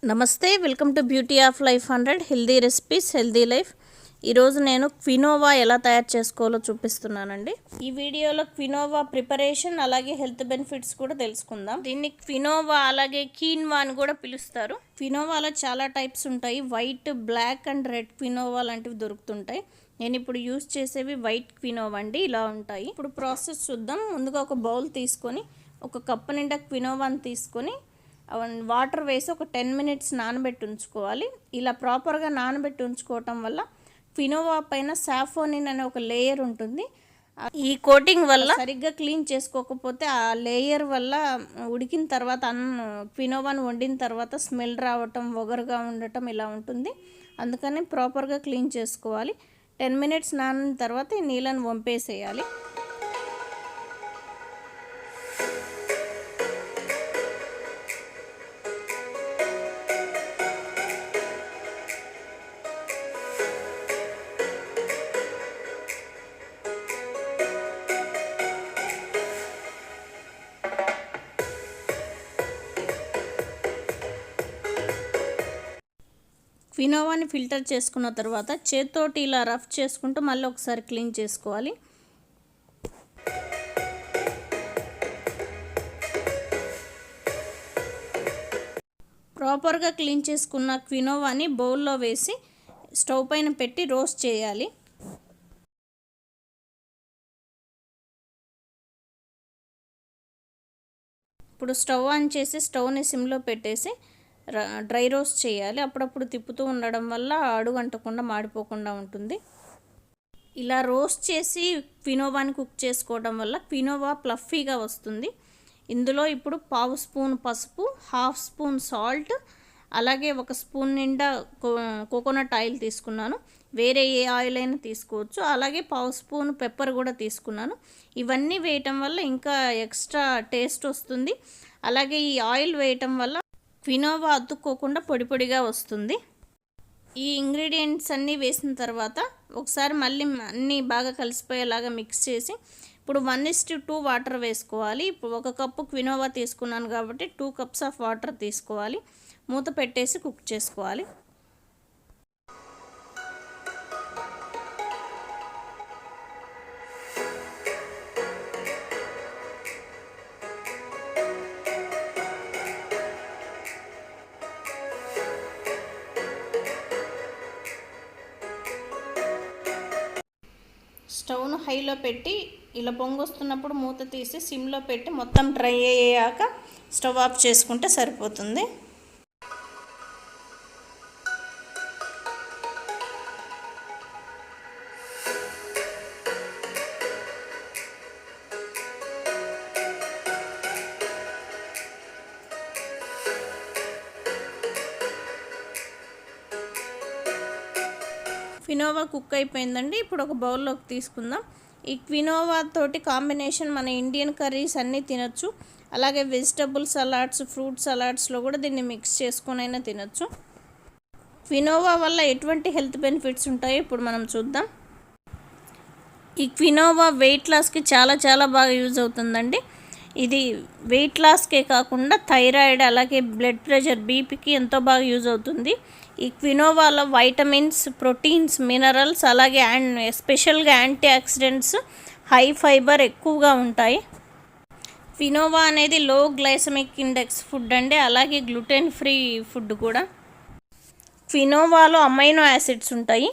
నమస్తే, welcome to beauty of life 100 healthy recipes healthy life. ఈరోజు నేను క్వినోవా ఎలా తయారు చేసుకోవాలో చూపిస్తున్నానండి. ఈ వీడియోలో క్వినోవా ప్రిపరేషన్ అలాగే హెల్త్ బెనిఫిట్స్ కూడా తెలుసుకుందాం. దీన్ని క్వినోవా అలాగే కీన్వా అని కూడా పిలుస్తారు. క్వినోవాలో చాలా టైప్స్ ఉంటాయి. White, black and red quinoa లాంటివి దొరుకుతుంటాయి. నేను ఇప్పుడు యూస్ చేసేవి వైట్ క్వినోవా అండి. ఇలా ఉంటాయి. ఇప్పుడు ప్రాసెస్ చూద్దాం. ముందుగా ఒక బౌల్ తీసుకొని ఒక కప్పు నిండా క్వినోవాని తీసుకొని వాటర్ వేసి ఒక 10 మినిట్స్ నానబెట్టి ఉంచుకోవాలి. ఇలా ప్రాపర్గా నానబెట్టి ఉంచుకోవటం వల్ల క్వినోవా పైన సాఫోనిన్ అనే ఒక లేయర్ ఉంటుంది. ఈ కోటింగ్ వల్ల సరిగ్గా క్లీన్ చేసుకోకపోతే ఆ లేయర్ వల్ల ఉడికిన తర్వాత క్వినోవాను వండిన తర్వాత స్మెల్ రావటం, ఒగరుగా ఉండటం ఇలా ఉంటుంది. అందుకని ప్రాపర్గా క్లీన్ చేసుకోవాలి. 10 మినిట్స్ నానిన తర్వాత ఈ నీళ్ళని వంపేసేయాలి. క్వినోవాని ఫిల్టర్ చేసుకున్న తర్వాత చేత్తోటి ఇలా రఫ్ చేసుకుంటూ మళ్ళీ ఒకసారి క్లీన్ చేసుకోవాలి. ప్రాపర్గా క్లీన్ చేసుకున్న క్వినోవాని బౌల్లో వేసి స్టవ్ పైన పెట్టి రోస్ట్ చేయాలి. ఇప్పుడు స్టవ్ ఆన్ చేసి స్టవ్ని సిమ్లో పెట్టేసి డ్రై రోస్ట్ చేయాలి. అప్పుడప్పుడు తిప్పుతూ ఉండడం వల్ల అడుగు అంటకుండా మాడిపోకుండా ఉంటుంది. ఇలా రోస్ట్ చేసి క్వినోవాని కుక్ చేసుకోవడం వల్ల క్వినోవా ప్లఫీగా వస్తుంది. ఇందులో ఇప్పుడు 1/2 స్పూన్ పసుపు, 1/2 స్పూన్ సాల్ట్, అలాగే 1 స్పూన్ నిండా కోకోనట్ ఆయిల్ తీసుకున్నాను. వేరే ఏ ఆయిల్ అయినా తీసుకోవచ్చు. అలాగే 1/2 స్పూన్ పెప్పర్ కూడా తీసుకున్నాను. ఇవన్నీ వేయటం వల్ల ఇంకా ఎక్స్ట్రా టేస్ట్ వస్తుంది. అలాగే ఈ ఆయిల్ వేయటం వల్ల క్వినోవా అతుక్కోకుండా పొడి పొడిగా వస్తుంది. ఈ ఇంగ్రీడియంట్స్ అన్నీ వేసిన తర్వాత ఒకసారి మళ్ళీ అన్నీ బాగా కలిసిపోయేలాగా మిక్స్ చేసి ఇప్పుడు 1:2 వాటర్ వేసుకోవాలి. ఇప్పుడు 1 కప్పు క్వినోవా తీసుకున్నాను కాబట్టి 2 కప్స్ ఆఫ్ వాటర్ తీసుకోవాలి. మూత పెట్టేసి కుక్ చేసుకోవాలి. స్టవ్ను హైలో పెట్టి ఇలా పొంగొస్తున్నప్పుడు మూత తీసి సిమ్లో పెట్టి మొత్తం డ్రై అయ్యాక స్టవ్ ఆఫ్ చేసుకుంటే సరిపోతుంది. క్వినోవా కుక్ అయిపోయిందండి. ఇప్పుడు ఒక బౌల్లోకి తీసుకుందాం. ఈ క్వినోవా తోటి కాంబినేషన్ మన ఇండియన్ కర్రీస్ అన్నీ తినచ్చు. అలాగే వెజిటబుల్ సలాడ్స్, ఫ్రూట్ సలాడ్స్లో కూడా దీన్ని మిక్స్ చేసుకొని అయినా తినచ్చు. క్వినోవా వల్ల ఎటువంటి హెల్త్ బెనిఫిట్స్ ఉంటాయో ఇప్పుడు మనం చూద్దాం. ఈ క్వినోవా వెయిట్ లాస్కి చాలా బాగా యూజ్ అవుతుందండి. ఇది వెయిట్ లాస్కే కాకుండా థైరాయిడ్, అలాగే బ్లడ్ ప్రెషర్, బీపీకి ఎంతో బాగా యూజ్ అవుతుంది. ఈ క్వినోవాలో వైటమిన్స్, ప్రోటీన్స్, మినరల్స్, అలాగే స్పెషల్గా యాంటీ ఆక్సిడెంట్స్, హై ఫైబర్ ఎక్కువగా ఉంటాయి. క్వినోవా అనేది లో గ్లైసెమిక్ ఇండెక్స్ ఫుడ్ అండి. అలాగే గ్లూటెన్ ఫ్రీ ఫుడ్ కూడా. క్వినోవాలో అమైనో యాసిడ్స్ ఉంటాయి.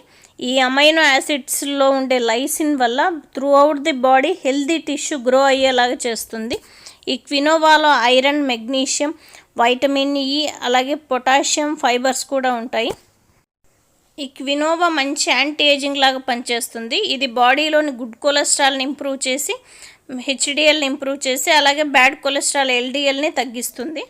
ఈ అమైనో యాసిడ్స్లో ఉండే లైసిన్ వల్ల through out the body healthy tissue grow అయ్యేలాగా చేస్తుంది. ఈ క్వినోవాలో ఐరన్, మెగ్నీషియం, వైటమిన్ ఈ, అలాగే పొటాషియం, ఫైబర్స్ కూడా ఉంటాయి. ఈ క్వినోవా మంచి యాంటీ ఏజింగ్ లాగా పనిచేస్తుంది. ఇది బాడీలోని గుడ్ కొలెస్ట్రాల్ని ఇంప్రూవ్ చేసి, హెచ్డిఎల్ని ఇంప్రూవ్ చేసి, అలాగే బ్యాడ్ కొలెస్ట్రాల్ ఎల్డిఎల్ని తగ్గిస్తుంది.